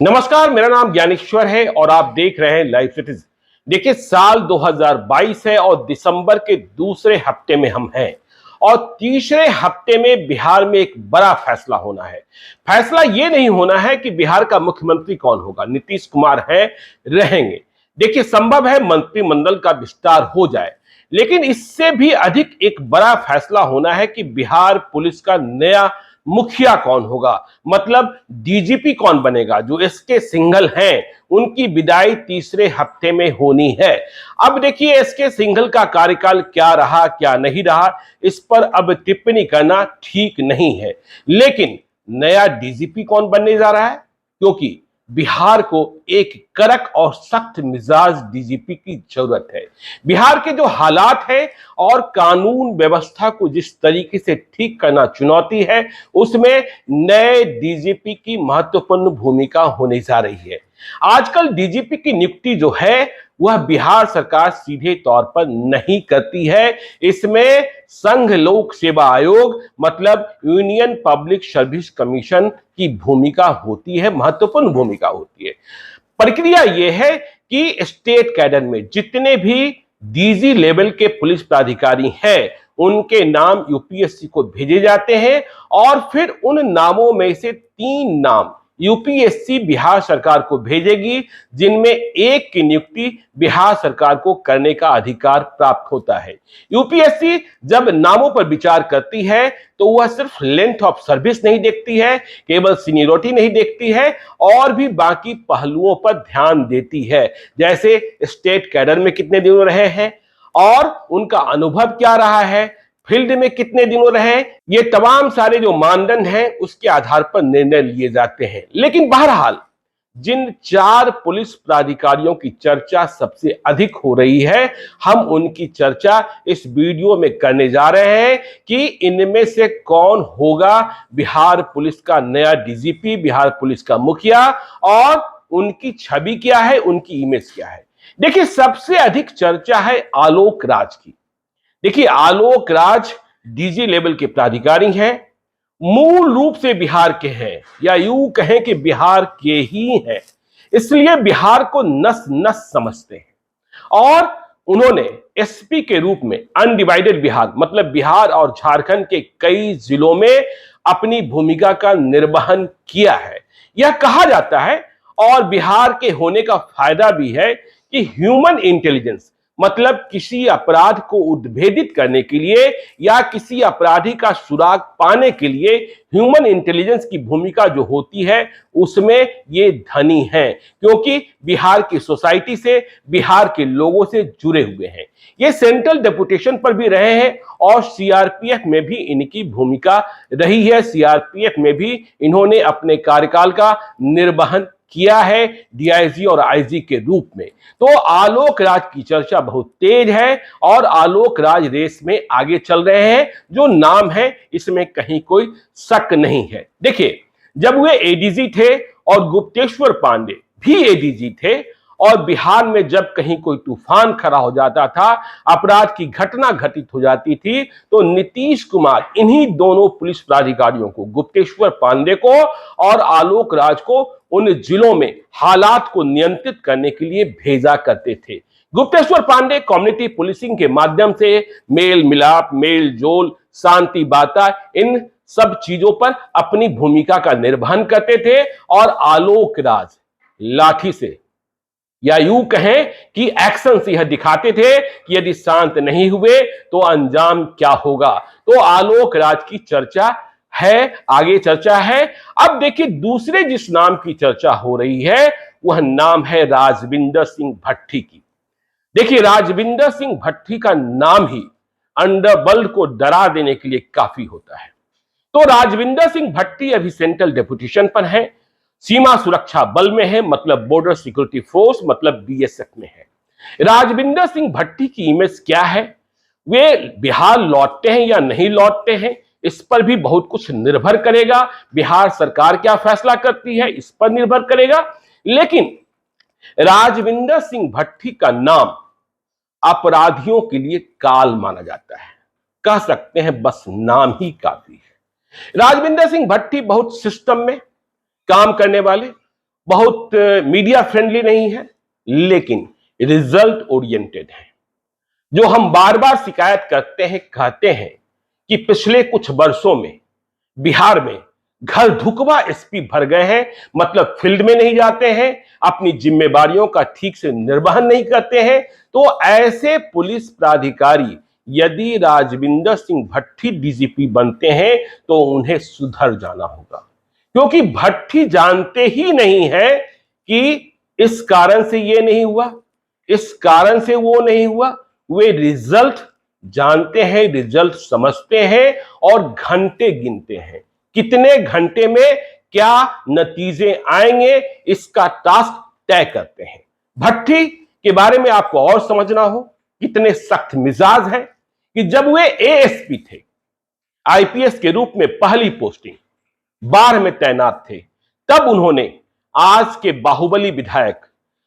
नमस्कार, मेरा नाम ज्ञानेश्वर है और आप देख रहे हैं लाइव सिटीज। देखिए, साल 2022 है और दिसंबर के दूसरे हफ्ते में हम हैं और तीसरे हफ्ते में बिहार में एक बड़ा फैसला होना है। फैसला यह नहीं होना है कि बिहार का मुख्यमंत्री कौन होगा, नीतीश कुमार है, रहेंगे। देखिए, संभव है मंत्रिमंडल का विस्तार हो जाए, लेकिन इससे भी अधिक एक बड़ा फैसला होना है कि बिहार पुलिस का नया मुखिया कौन होगा, मतलब डीजीपी कौन बनेगा। जो एसके सिंघल हैं, उनकी विदाई तीसरे हफ्ते में होनी है। अब देखिए, एसके सिंघल का कार्यकाल क्या रहा क्या नहीं रहा, इस पर अब टिप्पणी करना ठीक नहीं है। लेकिन नया डीजीपी कौन बनने जा रहा है, क्योंकि बिहार को एक कड़क और सख्त मिजाज डीजीपी की जरूरत है। बिहार के जो हालात है और कानून व्यवस्था को जिस तरीके से ठीक करना चुनौती है, उसमें नए डीजीपी की महत्वपूर्ण भूमिका होने जा रही है। आजकल डीजीपी की नियुक्ति जो है वह बिहार सरकार सीधे तौर पर नहीं करती है। इसमें संघ लोक सेवा आयोग मतलब यूनियन पब्लिक सर्विस कमीशन की भूमिका होती है, महत्वपूर्ण भूमिका होती है। प्रक्रिया यह है कि स्टेट कैडर में जितने भी डीजी लेवल के पुलिस पदाधिकारी हैं, उनके नाम यूपीएससी को भेजे जाते हैं और फिर उन नामों में से 3 नाम यूपीएससी बिहार सरकार को भेजेगी, जिनमें एक की नियुक्ति बिहार सरकार को करने का अधिकार प्राप्त होता है। यूपीएससी जब नामों पर विचार करती है तो वह सिर्फ लेंथ ऑफ सर्विस नहीं देखती है, केवल सीनियरिटी नहीं देखती है, और भी बाकी पहलुओं पर ध्यान देती है, जैसे स्टेट कैडर में कितने दिनों रहे हैं और उनका अनुभव क्या रहा है, फील्ड में कितने दिनों रहे। ये तमाम सारे जो मानदंड हैं उसके आधार पर निर्णय लिए जाते हैं। लेकिन बहरहाल जिन 4 पुलिस पदाधिकारियों की चर्चा सबसे अधिक हो रही है, हम उनकी चर्चा इस वीडियो में करने जा रहे हैं कि इनमें से कौन होगा बिहार पुलिस का नया डीजीपी, बिहार पुलिस का मुखिया, और उनकी छवि क्या है, उनकी इमेज क्या है। देखिए, सबसे अधिक चर्चा है आलोक राज की। देखिए, आलोक राज डीजी लेवल के पदाधिकारी हैं, मूल रूप से बिहार के हैं, या यूं कहें कि बिहार के ही हैं, इसलिए बिहार को नस नस समझते हैं। और उन्होंने एसपी के रूप में अनडिवाइडेड बिहार मतलब बिहार और झारखंड के कई जिलों में अपनी भूमिका का निर्वहन किया है। यह कहा जाता है, और बिहार के होने का फायदा भी है, कि ह्यूमन इंटेलिजेंस मतलब किसी अपराध को उद्भेदित करने के लिए या किसी अपराधी का सुराग पाने के लिए ह्यूमन इंटेलिजेंस की भूमिका जो होती है, उसमें ये धनी है, क्योंकि बिहार की सोसाइटी से, बिहार के लोगों से जुड़े हुए हैं। ये सेंट्रल डेपुटेशन पर भी रहे हैं और सीआरपीएफ में भी इनकी भूमिका रही है। सीआरपीएफ में भी इन्होंने अपने कार्यकाल का निर्वहन किया है, डीआईजी और आईजी के रूप में। तो आलोक राज की चर्चा बहुत तेज है और आलोक राज रेस में आगे चल रहे हैं। जो नाम है इसमें कहीं कोई शक नहीं है। देखिए, जब वे एडीजी थे और गुप्तेश्वर पांडे भी एडीजी थे, और बिहार में जब कहीं कोई तूफान खड़ा हो जाता था, अपराध की घटना घटित हो जाती थी, तो नीतीश कुमार इन्हीं दोनों पुलिस पदाधिकारियों को, गुप्तेश्वर पांडे को और आलोक राज को, उन जिलों में हालात को नियंत्रित करने के लिए भेजा करते थे। गुप्तेश्वर पांडे कम्युनिटी पुलिसिंग के माध्यम से मेल मिलाप, मेल जोल, शांति बाता, इन सब चीजों पर अपनी भूमिका का निर्वहन करते थे, और आलोक राज लाठी से, या यूं कहें कि एक्शन से यह दिखाते थे कि यदि शांत नहीं हुए तो अंजाम क्या होगा। तो आलोक राज की चर्चा है, आगे चर्चा है। अब देखिए, दूसरे जिस नाम की चर्चा हो रही है वह नाम है राजविंदर सिंह भट्टी की। देखिए, राजविंदर सिंह भट्टी का नाम ही अंडरवर्ल्ड को डरा देने के लिए काफी होता है। तो राजविंदर सिंह भट्टी अभी सेंट्रल डेपुटेशन पर है, सीमा सुरक्षा बल में है, मतलब बॉर्डर सिक्योरिटी फोर्स मतलब बीएसएफ में है। राजविंदर सिंह भट्टी की इमेज क्या है, वे बिहार लौटते हैं या नहीं लौटते हैं, इस पर भी बहुत कुछ निर्भर करेगा। बिहार सरकार क्या फैसला करती है, इस पर निर्भर करेगा। लेकिन राजविंदर सिंह भट्टी का नाम अपराधियों के लिए काल माना जाता है, कह सकते हैं बस नाम ही काफी है। राजविंदर सिंह भट्टी बहुत सिस्टम में काम करने वाले बहुत मीडिया फ्रेंडली नहीं है, लेकिन रिजल्ट ओरिएंटेड है। जो हम बार बार शिकायत करते हैं, कहते हैं कि पिछले कुछ वर्षों में बिहार में घर ढुकवा एसपी भर गए हैं, मतलब फील्ड में नहीं जाते हैं, अपनी जिम्मेदारियों का ठीक से निर्वहन नहीं करते हैं। तो ऐसे पुलिस प्राधिकारी यदि राजविंदर सिंह भट्टी डीजीपी बनते हैं तो उन्हें सुधर जाना होगा, क्योंकि भट्टी जानते ही नहीं है कि इस कारण से ये नहीं हुआ, इस कारण से वो नहीं हुआ। वे रिजल्ट जानते हैं, रिजल्ट समझते हैं और घंटे गिनते हैं, कितने घंटे में क्या नतीजे आएंगे इसका टास्क तय करते हैं। भट्टी के बारे में आपको और समझना हो, कितने सख्त मिजाज हैं कि जब वे एएसपी थे, आईपीएस के रूप में पहली पोस्टिंग बाढ़ में तैनात थे, तब उन्होंने आज के बाहुबली विधायक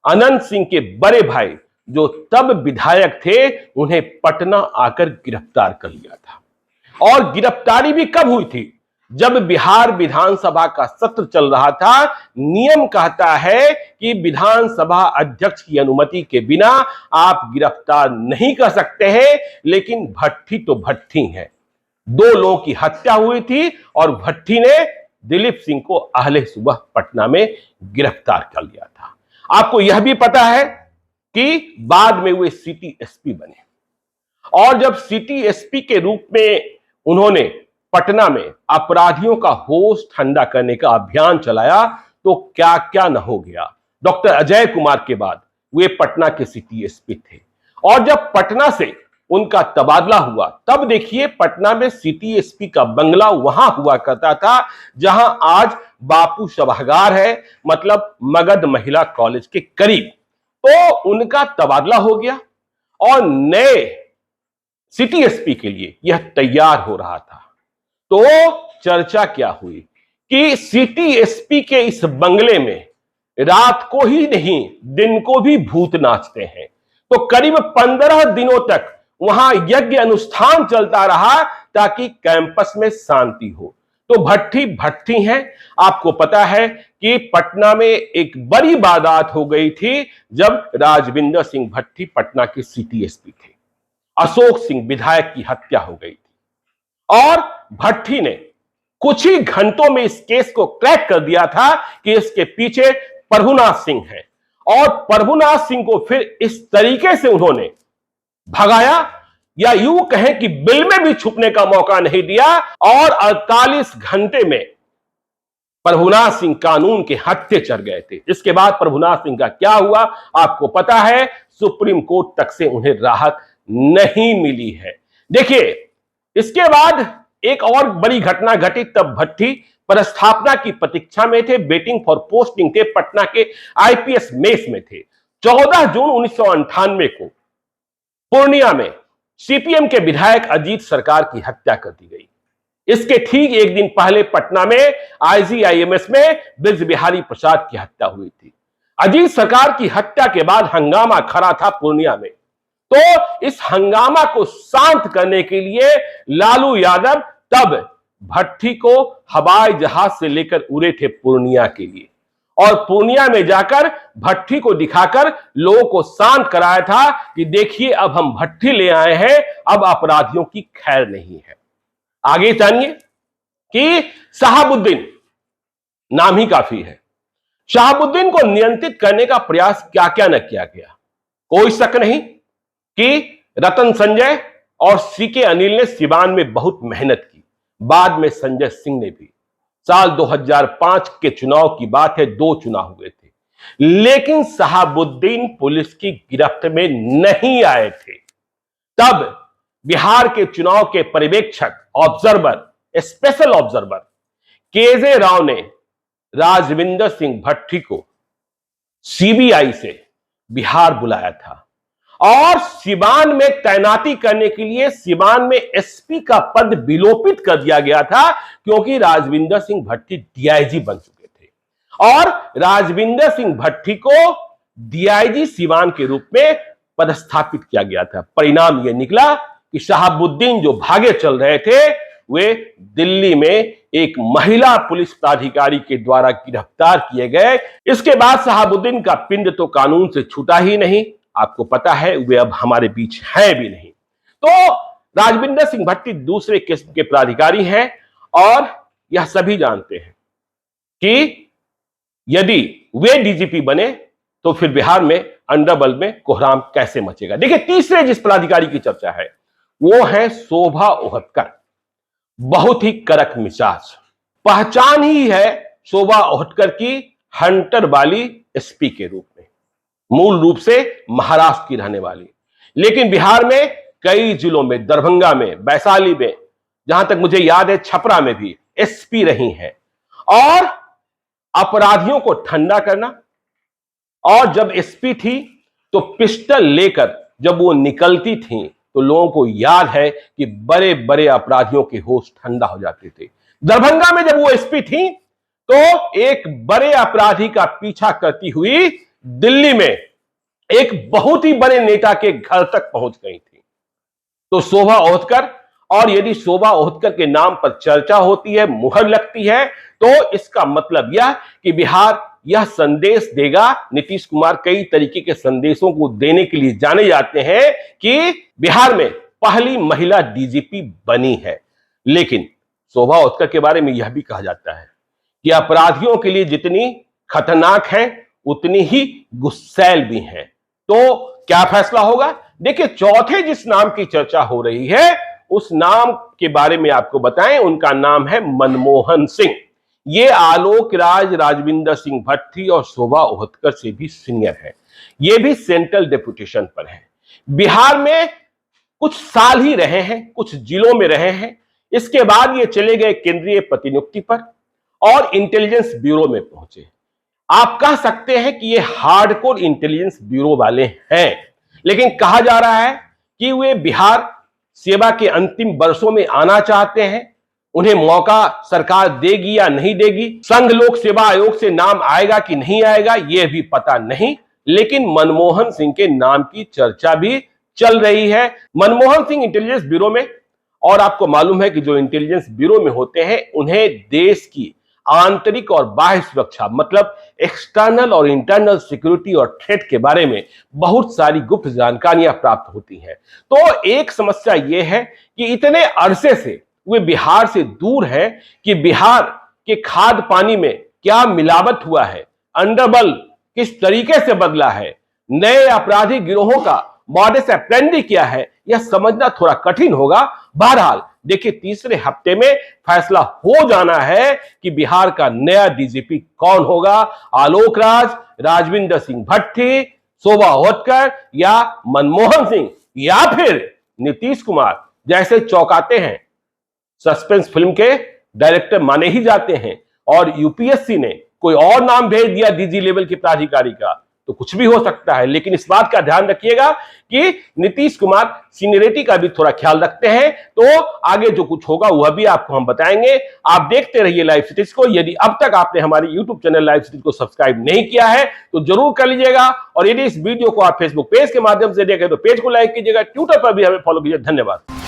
अनंत सिंह के बड़े भाई जो तब विधायक थे उन्हें पटना आकर गिरफ्तार कर लिया था। और गिरफ्तारी भी कब हुई थी? जब बिहार विधानसभा का सत्र चल रहा था। नियम कहता है कि विधानसभा अध्यक्ष की अनुमति के बिना आप गिरफ्तार नहीं कर सकते हैं, लेकिन भट्टी तो भट्टी है। 2 लोगों की हत्या हुई थी और भट्टी ने दिलीप सिंह को अहले सुबह पटना में गिरफ्तार कर लिया था। आपको यह भी पता है कि बाद में वे सिटी एसपी बने, और जब सिटी एसपी के रूप में उन्होंने पटना में अपराधियों का होश ठंडा करने का अभियान चलाया तो क्या क्या न हो गया। डॉक्टर अजय कुमार के बाद वे पटना के सिटी एसपी थे, और जब पटना से उनका तबादला हुआ तब देखिए पटना में सिटी एसपी का बंगला वहां हुआ करता था जहां आज बापू सभागार है, मतलब मगध महिला कॉलेज के करीब। तो उनका तबादला हो गया और नए सिटी एसपी के लिए यह तैयार हो रहा था। तो चर्चा क्या हुई कि सिटी एसपी के इस बंगले में रात को ही नहीं दिन को भी भूत नाचते हैं। तो करीब 15 दिनों तक वहां यज्ञ अनुष्ठान चलता रहा ताकि कैंपस में शांति हो। तो भट्टी भट्टी हैं। आपको पता है कि पटना में एक बड़ी वारदात हो गई थी जब राजविंदर सिंह भट्टी पटना के सिटी एसपी थे। अशोक सिंह विधायक की हत्या हो गई थी और भट्टी ने कुछ ही घंटों में इस केस को क्रैक कर दिया था कि इसके पीछे प्रभुनाथ सिंह है, और प्रभुनाथ सिंह को फिर इस तरीके से उन्होंने भगाया, या यूं कहें कि बिल में भी छुपने का मौका नहीं दिया, और 48 घंटे में प्रभुनाथ सिंह कानून के हत्थे चढ़ गए थे। इसके बाद प्रभुनाथ सिंह का क्या हुआ आपको पता है, सुप्रीम कोर्ट तक से उन्हें राहत नहीं मिली है। देखिए इसके बाद एक और बड़ी घटना घटी, तब भट्टी पदस्थापना की प्रतीक्षा में थे, वेटिंग फॉर पोस्टिंग थे, पटना के आईपीएस मेस में थे। 14 जून 1998 को पूर्णिया में सीपीएम के विधायक अजीत सरकार की हत्या कर दी गई। इसके ठीक एक दिन पहले पटना में आईजीआईएमएस में ब्रज बिहारी प्रसाद की हत्या हुई थी। अजीत सरकार की हत्या के बाद हंगामा खड़ा था पूर्णिया में। तो इस हंगामा को शांत करने के लिए लालू यादव तब भट्टी को हवाई जहाज से लेकर उड़े थे पूर्णिया के लिए, और पूर्णिया में जाकर भट्टी को दिखाकर लोगों को शांत कराया था कि देखिए अब हम भट्टी ले आए हैं, अब अपराधियों की खैर नहीं है। आगे जानिए कि शहाबुद्दीन नाम ही काफी है। शहाबुद्दीन को नियंत्रित करने का प्रयास क्या क्या न किया गया। कोई शक नहीं कि रतन संजय और सीके अनिल ने सिवान में बहुत मेहनत की, बाद में संजय सिंह ने भी। साल 2005 के चुनाव की बात है, 2 चुनाव हुए थे, लेकिन शहाबुद्दीन पुलिस की गिरफ्त में नहीं आए थे। तब बिहार के चुनाव के पर्यवेक्षक, observer, special observer KJ Rao ने राजविंदर सिंह भट्टी को सीबीआई से बिहार बुलाया था, और सिवान में तैनाती करने के लिए सिवान में एसपी का पद विलोपित कर दिया गया था, क्योंकि राजविंदर सिंह भट्टी डीआईजी बन चुके थे, और राजविंदर सिंह भट्टी को डीआईजी सिवान के रूप में पदस्थापित किया गया था। परिणाम यह निकला कि शहाबुद्दीन जो भागे चल रहे थे वे दिल्ली में एक महिला पुलिस पदाधिकारी के द्वारा गिरफ्तार किए गए। इसके बाद शहाबुद्दीन का पिंड तो कानून से छूटा ही नहीं, आपको पता है वे अब हमारे बीच है भी नहीं। तो राजविंदर सिंह भट्टी दूसरे किस्म के पदाधिकारी हैं और यह सभी जानते हैं कि यदि वे डीजीपी बने तो फिर बिहार में अंडरवर्ल्ड में कोहराम कैसे मचेगा। देखिए, तीसरे जिस पदाधिकारी की चर्चा है वो है शोभा ओहटकर। बहुत ही कड़क मिजाज, पहचान ही है शोभा ओहटकर की हंटर वाली एसपी के रूप में, मूल रूप से महाराष्ट्र की रहने वाली, लेकिन बिहार में कई जिलों में, दरभंगा में, वैशाली में, जहां तक मुझे याद है छपरा में भी एसपी रही हैं। और अपराधियों को ठंडा करना, और जब एसपी थी तो पिस्टल लेकर जब वो निकलती थी तो लोगों को याद है कि बड़े बड़े अपराधियों के होश ठंडा हो जाते थे। दरभंगा में जब वो एसपी थी तो एक बड़े अपराधी का पीछा करती हुई दिल्ली में एक बहुत ही बड़े नेता के घर तक पहुंच गई थी। तो शोभा ओहटकर, और यदि शोभा ओहटकर के नाम पर चर्चा होती है, मुहर लगती है, तो इसका मतलब यह कि बिहार यह संदेश देगा। नीतीश कुमार कई तरीके के संदेशों को देने के लिए जाने जाते हैं कि बिहार में पहली महिला डीजीपी बनी है। लेकिन शोभा ओहटकर के बारे में यह भी कहा जाता है कि अपराधियों के लिए जितनी खतरनाक है उतनी ही गुस्सैल भी हैं। तो क्या फैसला होगा? देखिए, चौथे जिस नाम की चर्चा हो रही है उस नाम के बारे में आपको बताएं, उनका नाम है मनमोहन सिंह। ये आलोक राज, राजविंदर सिंह भट्टी और शोभा ओहटकर से भी सीनियर है। ये भी सेंट्रल डेपुटेशन पर है। बिहार में कुछ साल ही रहे हैं, कुछ जिलों में रहे हैं। इसके बाद ये चले गए केंद्रीय प्रतिनियुक्ति पर और इंटेलिजेंस ब्यूरो में पहुंचे। आप कह सकते हैं कि ये हार्डकोर इंटेलिजेंस ब्यूरो वाले हैं, लेकिन कहा जा रहा है कि वे बिहार सेवा के अंतिम वर्षों में आना चाहते हैं। उन्हें मौका सरकार देगी या नहीं देगी, संघ लोक सेवा आयोग से नाम आएगा कि नहीं आएगा यह भी पता नहीं, लेकिन मनमोहन सिंह के नाम की चर्चा भी चल रही है। मनमोहन सिंह इंटेलिजेंस ब्यूरो में, और आपको मालूम है कि जो इंटेलिजेंस ब्यूरो में होते हैं उन्हें देश की आंतरिक और बाह्य सुरक्षा, मतलब एक्सटर्नल और इंटरनल सिक्योरिटी और थ्रेट के बारे में बहुत सारी गुप्त जानकारियां प्राप्त होती हैं। तो एक समस्या यह है कि इतने अरसे से वे बिहार से दूर है कि बिहार के खाद पानी में क्या मिलावट हुआ है, अंडरवर्ल्ड किस तरीके से बदला है, नए अपराधी गिरोहों का मॉडस ऑपरेंडी क्या है, यह समझना थोड़ा कठिन होगा। बहरहाल देखिए, तीसरे हफ्ते में फैसला हो जाना है कि बिहार का नया डीजीपी कौन होगा, आलोक राज, राजविंदर सिंह भट्टी, शोभा ओहटकर या मनमोहन सिंह, या फिर नीतीश कुमार जैसे चौंकाते हैं सस्पेंस फिल्म के डायरेक्टर माने ही जाते हैं, और यूपीएससी ने कोई और नाम भेज दिया डीजी लेवल के प्राधिकारी का, तो कुछ भी हो सकता है। लेकिन इस बात का ध्यान रखिएगा कि नीतीश कुमार सीनियरिटी का भी थोड़ा ख्याल रखते हैं। तो आगे जो कुछ होगा वह भी आपको हम बताएंगे। आप देखते रहिए लाइव सिटीज को। यदि अब तक आपने हमारे यूट्यूब चैनल लाइव सिटीज को सब्सक्राइब नहीं किया है तो जरूर कर लीजिएगा, और यदि इस वीडियो को आप फेसबुक पेज के माध्यम से देखें तो पेज को लाइक कीजिएगा, ट्विटर पर भी हमें फॉलो कीजिए। धन्यवाद।